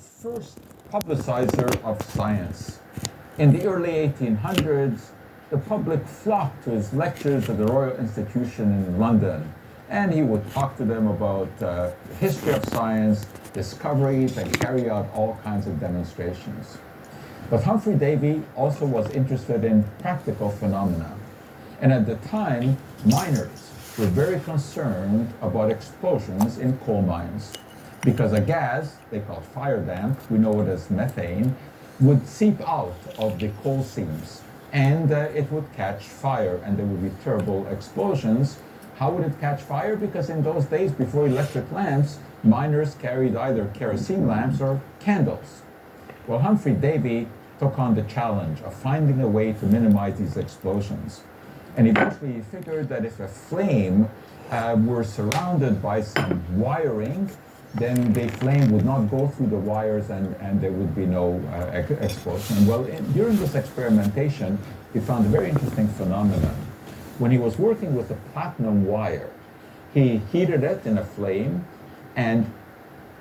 first publicizer of science. In the early 1800s, the public flocked to his lectures at the Royal Institution in London, and he would talk to them about the history of science, discoveries, and carry out all kinds of demonstrations. But Humphrey Davy also was interested in practical phenomena. And at the time, miners were very concerned about explosions in coal mines because a gas they call fire damp, we know it as methane, would seep out of the coal seams and it would catch fire and there would be terrible explosions. How would it catch fire? Because in those days, before electric lamps, miners carried either kerosene lamps or candles. Well, Humphrey Davy took on the challenge of finding a way to minimize these explosions. And eventually he figured that if a flame were surrounded by some wiring, then the flame would not go through the wires and there would be no explosion. Well, during this experimentation, he found a very interesting phenomenon. When he was working with a platinum wire, he heated it in a flame and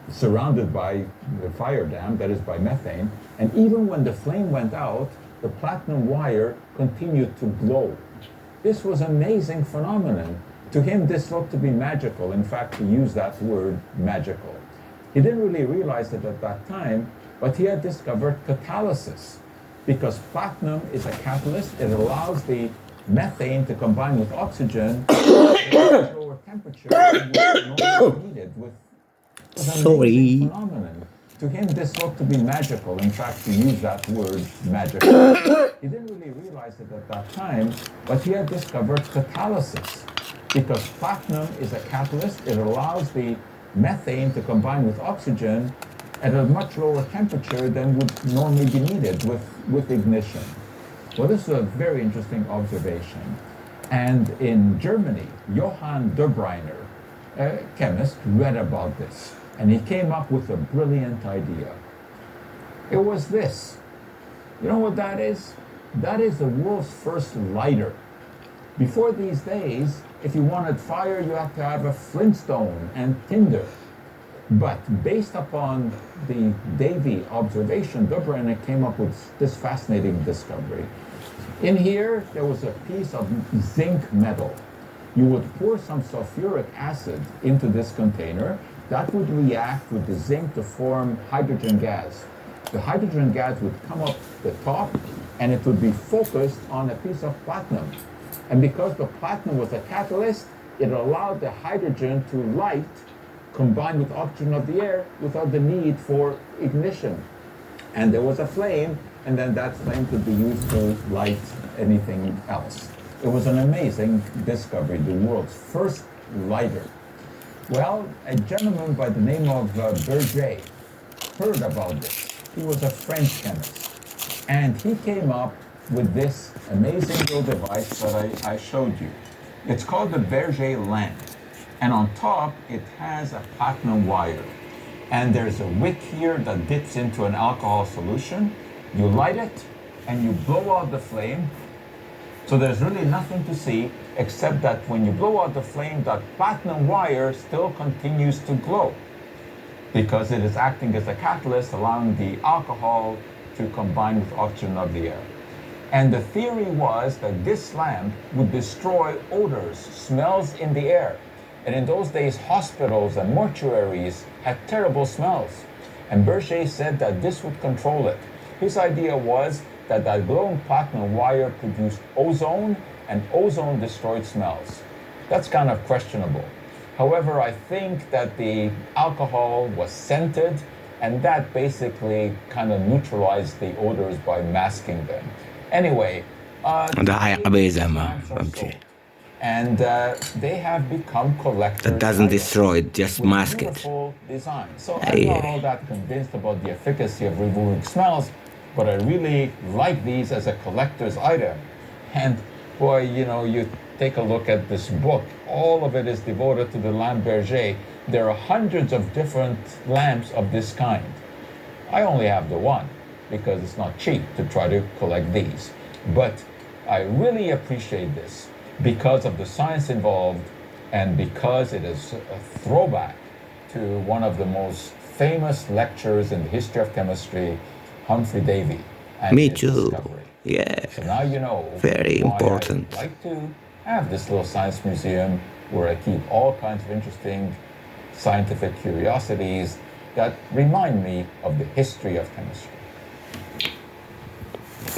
surrounded by the fire damp, that is by methane, and even when the flame went out, the platinum wire continued to glow. This was an amazing phenomenon. To him, this looked to be magical. In fact, he used that word, magical. He didn't really realize it at that time, but he had discovered catalysis. Because platinum is a catalyst, it allows the methane to combine with oxygen at a lower temperature than would normally be needed. It was an amazing phenomenon. To him, this looked to be magical. In fact, he used that word, magical. He didn't really realize it at that time, but he had discovered catalysis. Because platinum is a catalyst, it allows the methane to combine with oxygen at a much lower temperature than would normally be needed with ignition. Well, this is a very interesting observation. And in Germany, Johann Debriner, a chemist, read about this. And he came up with a brilliant idea. It was this. You know what that is? That is the world's first lighter. Before these days, if you wanted fire, you had to have a flintstone and tinder. But based upon the Davy observation, Debriner came up with this fascinating discovery. In here, there was a piece of zinc metal. You would pour some sulfuric acid into this container. That would react with the zinc to form hydrogen gas. The hydrogen gas would come up the top and it would be focused on a piece of platinum. And because the platinum was a catalyst, it allowed the hydrogen to light, combined with oxygen of the air, without the need for ignition. And there was a flame, and then that flame could be used to light anything else. It was an amazing discovery, the world's first lighter. Well, a gentleman by the name of Berger heard about this. He was a French chemist, and he came up with this amazing little device that I showed you. It's called the Berger lamp, and on top it has a platinum wire. And there's a wick here that dips into an alcohol solution. You light it, and you blow out the flame. So there's really nothing to see except that when you blow out the flame, that platinum wire still continues to glow because it is acting as a catalyst, allowing the alcohol to combine with oxygen of the air. And the theory was that this lamp would destroy odors, smells in the air. And in those days, hospitals and mortuaries had terrible smells. And Berger said that this would control it. His idea was that glowing platinum wire produced ozone, and ozone destroyed smells. That's kind of questionable. However, I think that the alcohol was scented, and that basically kind of neutralized the odors by masking them. Anyway, and they have become collectors. That doesn't destroy it, just mask it. Design. So I'm not all that convinced about the efficacy of removing smells, but I really like these as a collector's item. And boy, you know, you take a look at this book. All of it is devoted to the Lampe Berger. There are hundreds of different lamps of this kind. I only have the one because it's not cheap to try to collect these. But I really appreciate this because of the science involved and because it is a throwback to one of the most famous lectures in the history of chemistry, Humphrey Davy, and Me his too. discovery. Yeah. So now you know Very why important. I like to have this little science museum where I keep all kinds of interesting scientific curiosities that remind me of the history of chemistry.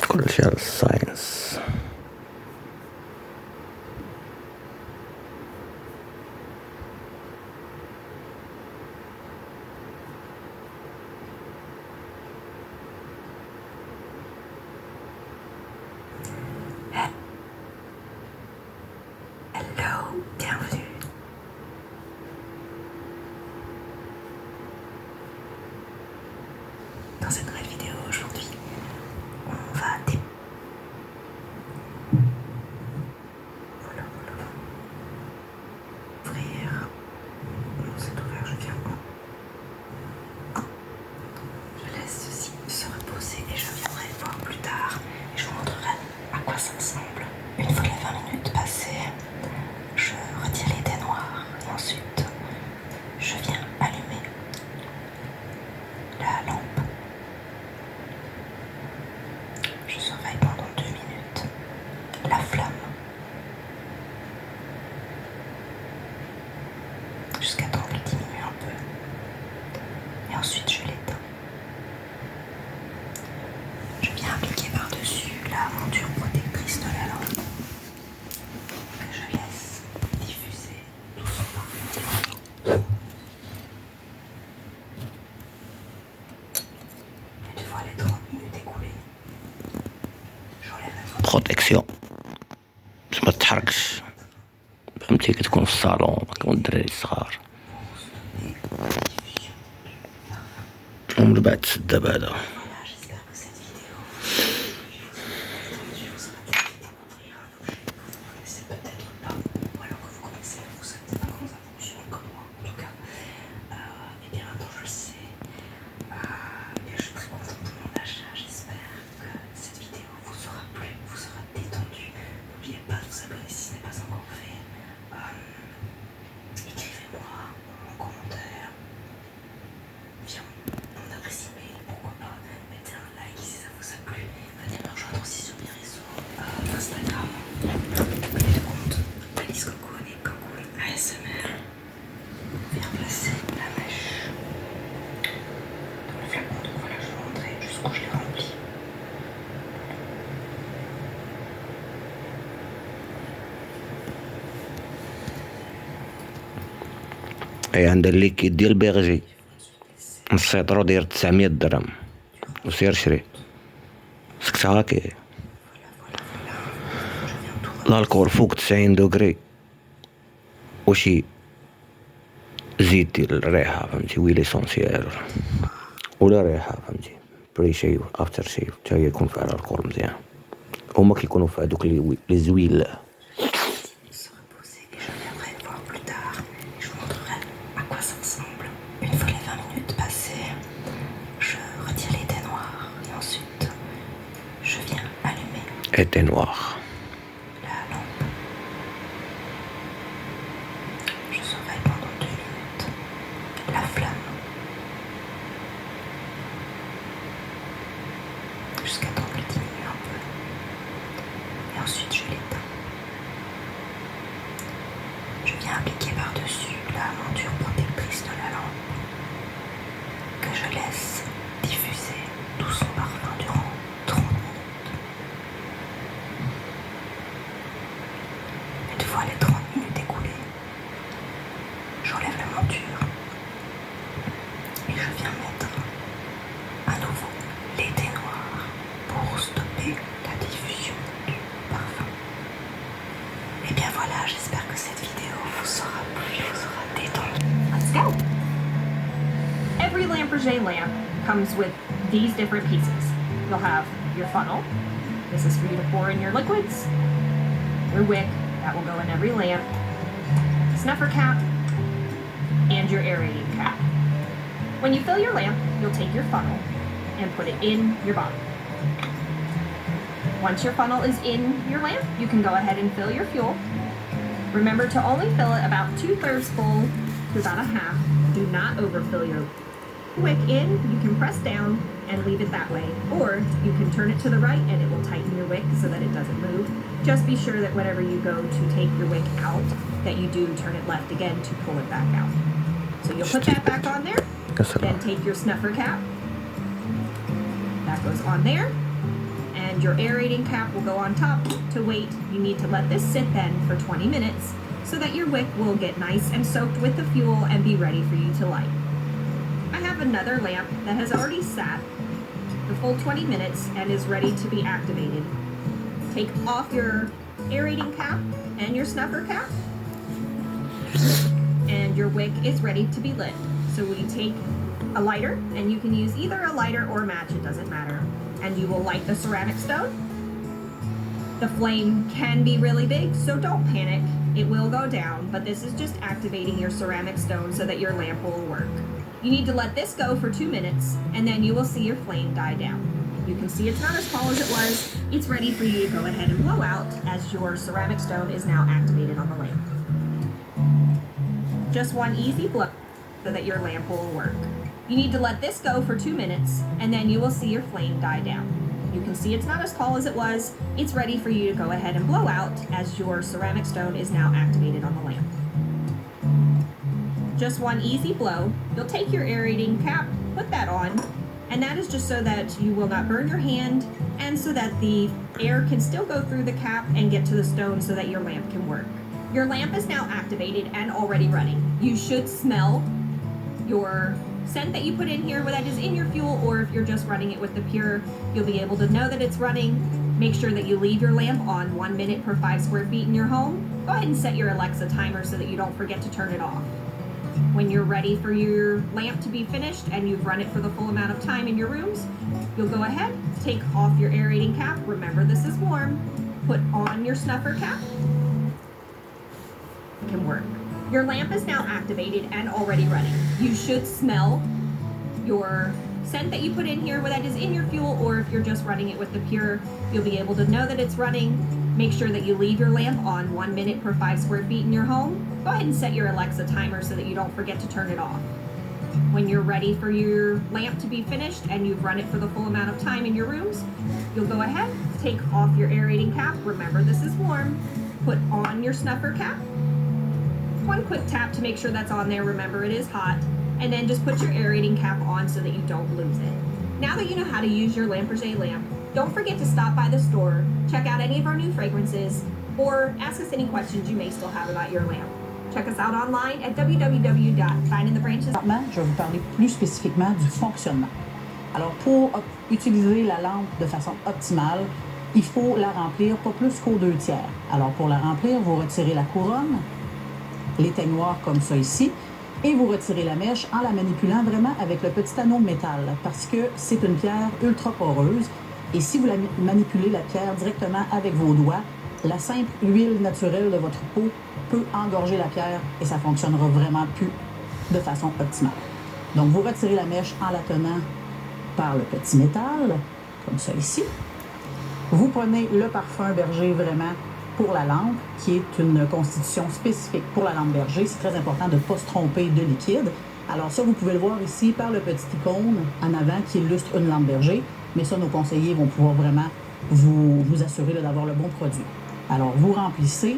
Cultural science. Hello, bienvenue. Dans cette nouvelle vidéo aujourd'hui, on va ouvrir. Non, c'est ouvert, je viens. Je laisse ceci se reposer et je viendrai voir plus tard et je vous montrerai à quoi ça ressemble. Une fois les 20 minutes passées, je retire les dés noirs et ensuite je viens allumer la lampe. Je surveille pendant 2 minutes la flamme jusqu'à temps qu'elle diminue un peu et ensuite je l'éteins. Je viens appliquer par-dessus la monture protectrice de la lampe que je laisse diffuser tout son parfum. Une fois les 30 minutes écoulées, j'enlève la lampe. بروتيكسيون باش ما تتحركش. فهمتي كتكون في الصالون كيكون الدراري الصغار ومن بعد تسد هذا. Voilà, j'espère que cette vidéo vous sera détendue, ouvrir un objet que vous ne connaissez peut-être pas, ou alors que vous connaissez, vous ne savez pas comment ça fonctionne comme moi en tout cas. Et bien maintenant je le sais. Et je suis très contente de mon achat. J'espère que cette vidéo vous aura plu, vous aura détendu. N'oubliez pas de vous abonner si ce n'est pas encore fait. Écrivez-moi en commentaire via mon adresse email, pourquoi pas. Mettez un like si ça vous a plu. Venez me rejoindre aussi sur mes réseaux Instagram, le compte catalyse et Cancun ASMR. Viens placer la mèche dans le flacon. Donc voilà, je vais vous montrer jusqu'où je l'ai rempli. اي عند الليكيد ديال بيرجي السيطرو داير 900 درهم وسير شري سكتها كي الالكول فوق 90 دوغري وشي زيت ديال الريحة فهمتي ويل اسونسيال ولا ريحة فهمتي بري شيف افتر شيف حتى هي يكون فيها الالكول مزيان هما كيكونوا في هادوك لي زويل. Se reposer et je viendrai voir plus tard et je vous montrerai à quoi ça ressemble. Une fois les 20 minutes passées, je retire les dés noirs et ensuite je viens allumer été noir. la lampe. Je surveille pendant 2 minutes la flamme jusqu'à temps qu'elle diminue un peu et ensuite je l'éteins. Je viens appliquer par-dessus la monture protectrice de la lampe que je laisse diffuser tout son parfum durant 30 minutes. Une fois les 30 minutes écoulées, j'enlève la monture et je viens mettre à nouveau les dés noirs pour stopper la diffusion du parfum. Et bien voilà, j'espère que cette vidéo vous aura plu, vous aura détendu. Let's go. Every Lampe lamp comes with these different pieces. You'll have your funnel. This is for you to pour in your liquids. Your wick, that will go in every lamp. Snuffer cap, and your aerating cap. When you fill your lamp, you'll take your funnel and put it in your bottle. Once your funnel is in your lamp, you can go ahead and fill your fuel. Remember to only fill it about 2/3 full to about a half. Do not overfill your wick in, you can press down and leave it that way. Or you can turn it to the right and it will tighten your wick so that it doesn't move. Just be sure that whenever you go to take your wick out, that you do turn it left again to pull it back out. So you'll put that back on there, then take your snuffer cap. That goes on there. And your aerating cap will go on top to wait. You need to let this sit then for 20 minutes so that your wick will get nice and soaked with the fuel and be ready for you to light. I have another lamp that has already sat the full 20 minutes and is ready to be activated. Take off your aerating cap and your snuffer cap, and your wick is ready to be lit. So we take a lighter, and you can use either a lighter or a match, it doesn't matter, and you will light the ceramic stone. The flame can be really big, so don't panic. It will go down, but this is just activating your ceramic stone so that your lamp will work. You need to let this go for 2 minutes, and then you will see your flame die down. You can see it's not as tall as it was. It's ready for you to go ahead and blow out as your ceramic stone is now activated on the lamp. Just one easy blow so that your lamp will work. You need to let this go for 2 minutes, and then you will see your flame die down. You can see it's not as tall as it was. It's ready for you to go ahead and blow out as your ceramic stone is now activated on the lamp. Just one easy blow. You'll take your aerating cap, put that on, and that is just so that you will not burn your hand and so that the air can still go through the cap and get to the stone so that your lamp can work. Your lamp is now activated and already running. You should smell your scent that you put in here, whether that is in your fuel or if you're just running it with the pure, you'll be able to know that it's running. Make sure that you leave your lamp on 1 minute per 5 square feet in your home. Go ahead and set your Alexa timer so that you don't forget to turn it off. When you're ready for your lamp to be finished and you've run it for the full amount of time in your rooms, you'll go ahead, take off your aerating cap. Remember, this is warm. Put on your snuffer cap. It can work. Your lamp is now activated and already running. You should smell your scent that you put in here, whether that is in your fuel or if you're just running it with the pure, you'll be able to know that it's running. Make sure that you leave your lamp on 1 minute per 5 square feet in your home. Go ahead and set your Alexa timer so that you don't forget to turn it off. When you're ready for your lamp to be finished and you've run it for the full amount of time in your rooms, you'll go ahead, take off your aerating cap. Remember, this is warm. Put on your snuffer cap. One quick tap to make sure that's on there. Remember, it is hot. And then just put your aerating cap on so that you don't lose it. Now that you know how to use your Lampe lamp, don't forget to stop by the store, check out any of our new fragrances, or ask us any questions you may still have about your lamp. Check us out online at www.findinthebranches. Je vais vous parler plus spécifiquement du fonctionnement. Alors, pour utiliser la lampe de façon optimale, il faut la remplir pas plus qu'aux 2/3. Alors, pour la remplir, vous retirez la couronne, l'éteignoir comme ça ici, et vous retirez la mèche en la manipulant vraiment avec le petit anneau de métal parce que c'est une pierre ultra poreuse et si vous la manipulez la pierre directement avec vos doigts, la simple huile naturelle de votre peau peut engorger la pierre et ça ne fonctionnera vraiment plus de façon optimale. Donc vous retirez la mèche en la tenant par le petit métal, comme ça ici. Vous prenez le parfum berger vraiment pour la lampe, qui est une constitution spécifique pour la lampe berger. C'est très important de ne pas se tromper de liquide. Alors ça, vous pouvez le voir ici par le petit icône en avant qui illustre une lampe berger. Mais ça, nos conseillers vont pouvoir vraiment vous assurer d'avoir le bon produit. Alors, vous remplissez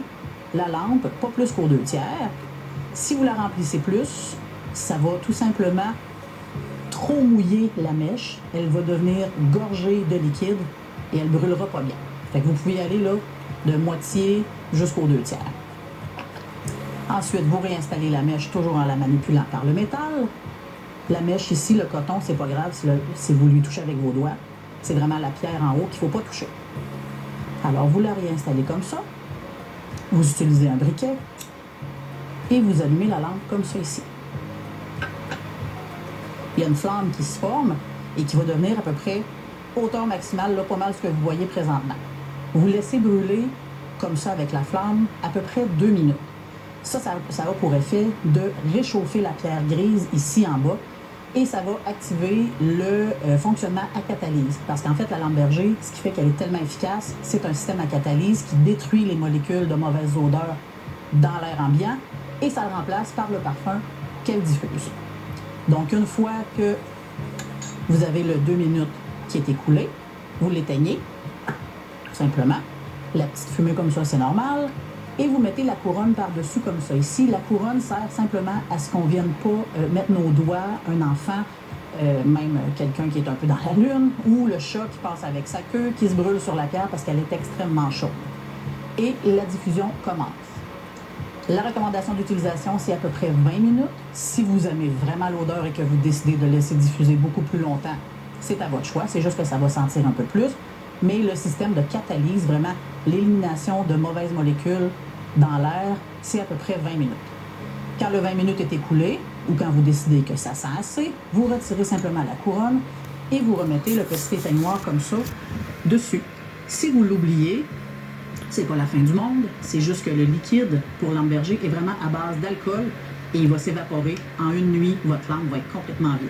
la lampe, pas plus qu'aux 2/3. Si vous la remplissez plus, ça va tout simplement trop mouiller la mèche. Elle va devenir gorgée de liquide et elle ne brûlera pas bien. Fait que vous pouvez y aller là de moitié jusqu'aux 2/3. Ensuite, vous réinstallez la mèche toujours en la manipulant par le métal. La mèche ici, le coton, c'est pas grave si vous lui touchez avec vos doigts. C'est vraiment la pierre en haut qu'il ne faut pas toucher. Alors, vous la réinstallez comme ça. Vous utilisez un briquet et vous allumez la lampe comme ça ici. Il y a une flamme qui se forme et qui va devenir à peu près hauteur maximale, là, pas mal ce que vous voyez présentement. Vous laissez brûler comme ça avec la flamme à peu près 2 minutes. Ça a pour effet de réchauffer la pierre grise ici en bas et ça va activer le fonctionnement à catalyse. Parce qu'en fait, la lampe berger, ce qui fait qu'elle est tellement efficace, c'est un système à catalyse qui détruit les molécules de mauvaises odeurs dans l'air ambiant et ça le remplace par le parfum qu'elle diffuse. Donc, une fois que vous avez le 2 minutes qui est écoulé, vous l'éteignez, tout simplement. La petite fumée comme ça, c'est normal. Et vous mettez la couronne par-dessus comme ça. Ici, la couronne sert simplement à ce qu'on ne vienne pas mettre nos doigts, un enfant, même quelqu'un qui est un peu dans la lune, ou le chat qui passe avec sa queue, qui se brûle sur la pierre parce qu'elle est extrêmement chaude. Et la diffusion commence. La recommandation d'utilisation, c'est à peu près 20 minutes. Si vous aimez vraiment l'odeur et que vous décidez de laisser diffuser beaucoup plus longtemps, c'est à votre choix. C'est juste que ça va sentir un peu plus. Mais le système de catalyse, vraiment l'élimination de mauvaises molécules dans l'air, c'est à peu près 20 minutes. Quand le 20 minutes est écoulé, ou quand vous décidez que ça sent assez, vous retirez simplement la couronne et vous remettez le petit éteignoir comme ça dessus. Si vous l'oubliez, c'est pas la fin du monde, c'est juste que le liquide pour l'amberger est vraiment à base d'alcool et il va s'évaporer. En une nuit, votre lampe va être complètement vide.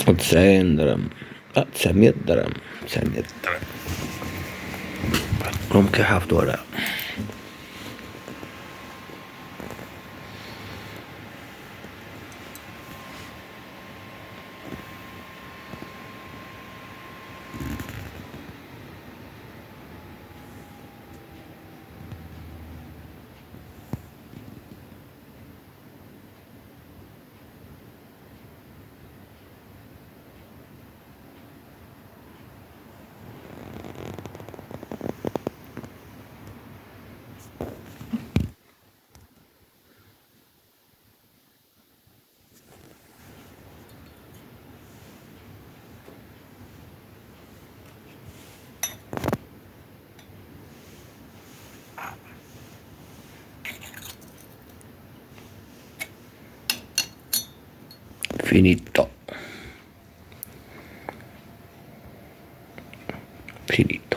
90 درهم 900 درهم 900 درهم ممكن يحافظوا على finito